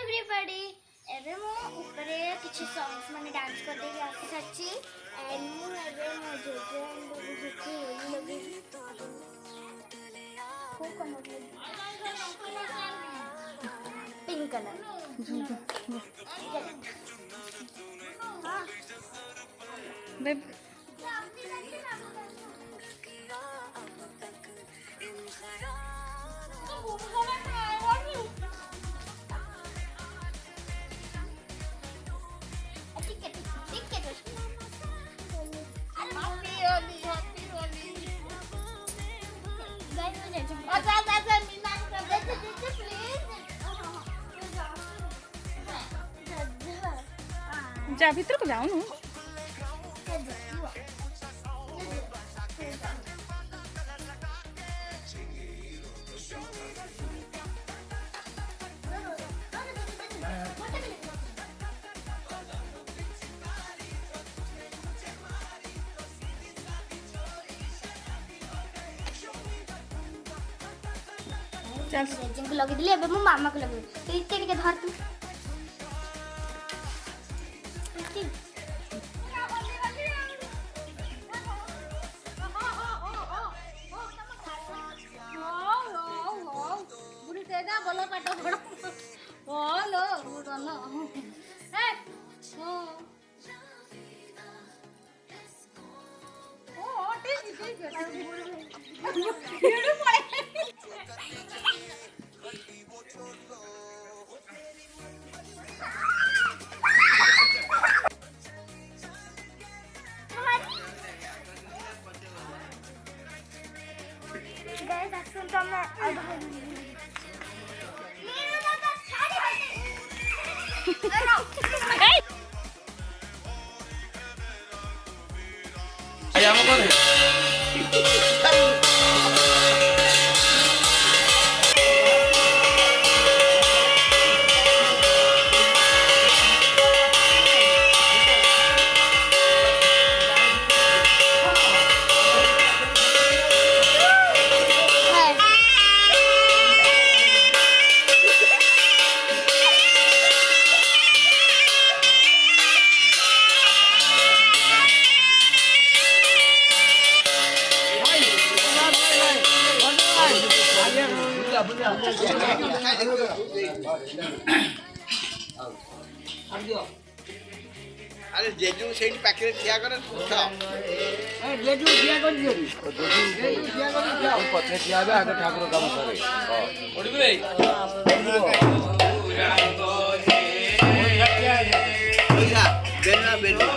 everybody एबे मो ऊपर किछि सॉन्ग्स माने डांस कर दे आसी सच्ची एंड मो एबे मो जोजो एंड बुझी लगी को कलर पिंक कलर हां बेब जा भीतर को जाओ ना चल जिंक लगे दिले एबे मो मामा को लगे इते के धर तू बुढ़ी तेजा बोलो पाटो बड़ो बोलो बुढ़ो ए ओ ठीक है ये पड़े गाइस एक्शन तो मैं अरे जेजू से पाखे ठिया कर जेजू ठिया कर दियो जेजू ठिया कर दियो हम पत्रे ठिया बे आगे ठाकुर काम करे ओडी बे पैसा बेना बेना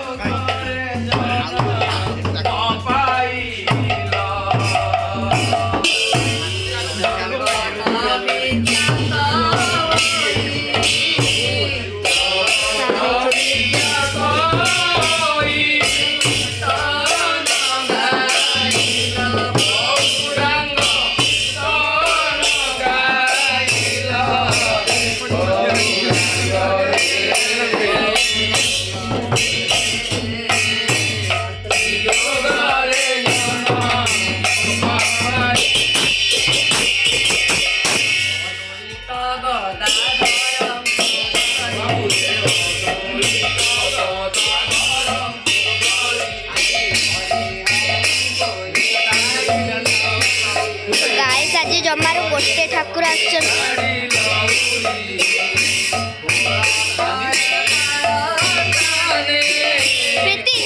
गाइस आज जमारो गोटे ठाकुर आछन प्रीति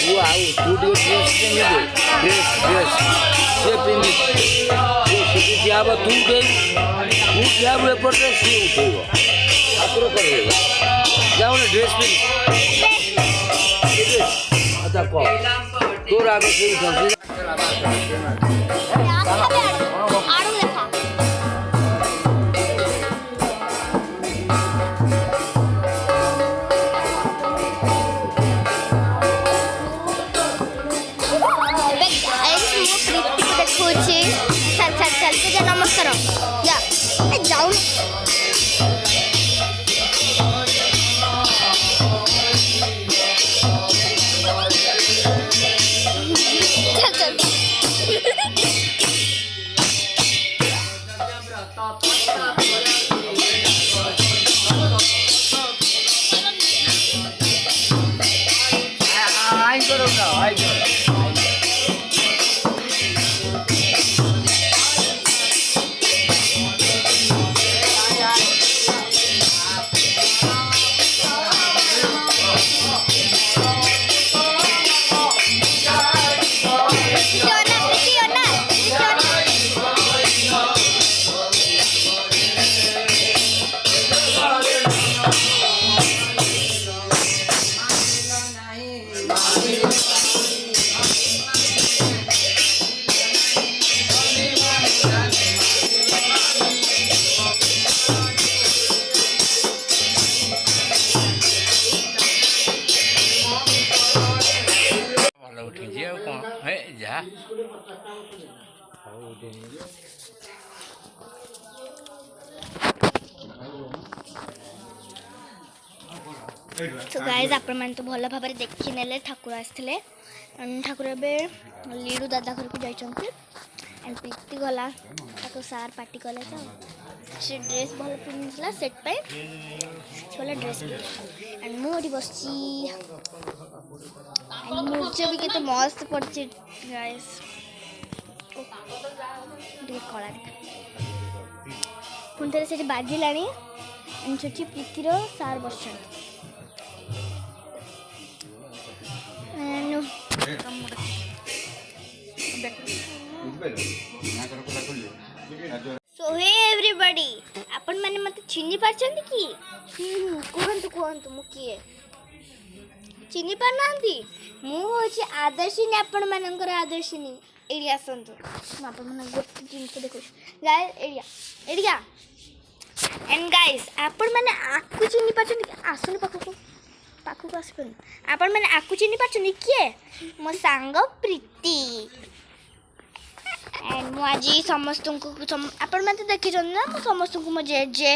वो आओ स्टूडियो ड्रेस से पिन से दिया बा तू क्या बे पर से उठेगा ठाकुर करेगा जाओ ना ड्रेस पिन अच्छा को तोर आगे से उठा आड़ू देखा देखुची चल चल चल तुझे नमस्कार जा जाऊ चल चल आई करो ना आई करो ଭଲ ଉଠିଛି ଆଉ କ'ଣ ହେ ଯା तो गाइज आपण मैंने तो भल भाव देखने ठाकुर आसते ठाकुर एवं लीडू दादा घर को जाइए एंड प्रीति गला ताको सार पार्टी कले तो से ड्रेस भल पिंधला सेट पे गला ड्रेस एंड मुझे बस मुझे भी केते मस्त पड़े गाइज कला पुणी से बाजिला एंड छोटी प्रीतिर सार बस सो हे एवरीबॉडी आपण माने मते चिन्नी पारछन कि कहंतु कहंतु मु किए चिन्नी पार नांदी मु होची आदर्शिनी आपण मानकर आदर्शिनी एडी आसंतु म आपण माने गोटे जिंस देखो गाइस एडिया एंड गाइस आपण माने आकु चिन्नी पारछन कि आसुनी पाखु पाखु आसपन आपण माने आकु चिन्नी पारछन किए मो सांग प्रीति एंड मुझे समस्त को आपण मैंने देखी ना समस्त को जे जे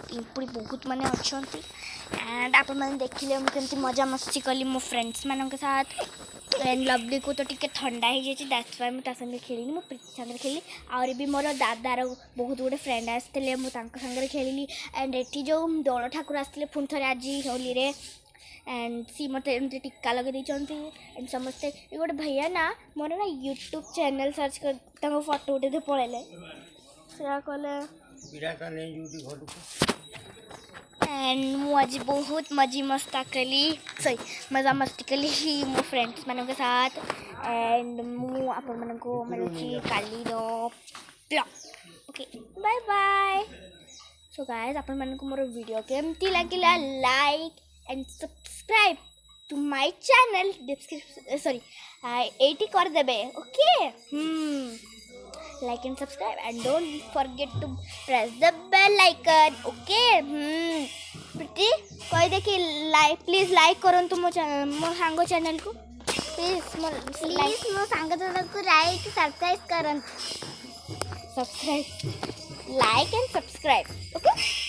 पिंपुड़ी बहुत माने अच्छा एंड आपण मैंने देखिले मुझे मजा मस्ती कली मो फ्रेंड्स मान के साथ एंड लवली को तो टिके ठंडा हो जाए दैट्स वाई मुझे खेली मो प्रीति सागर खेली और भी मोर दादार बहुत गुड़े फ्रेंड आसते मुझे खेली एंड ये जो दौड़ ठाकुर आसते पुणी थे आज होली रे एंड सी मत एमती टिक्का लगे एंड समस्ते ये गोटे भैया ना मोर ना यूट्यूब चैनल सर्च कर फोटो उठे पलैले से कले एंड मुझे बहुत मजी मस्ता कली सॉरी मजा मस्ती कली मो फ्रेंड्स मान के साथ एंड मु आपण मन को मिलूँ काली blog okay bye bye so guys आपण मन को मोर वीडियो केमती लगिला like and subscribe to my channel description sorry 80 कर देबे okay like and subscribe and don't forget to press the bell icon okay Preeti कह दे कि लाइक प्लीज लाइक करंतु मो सांग चैनल को प्लीज मो सांग चैनल को लाइक सब्सक्राइब करंतु subscribe like and subscribe okay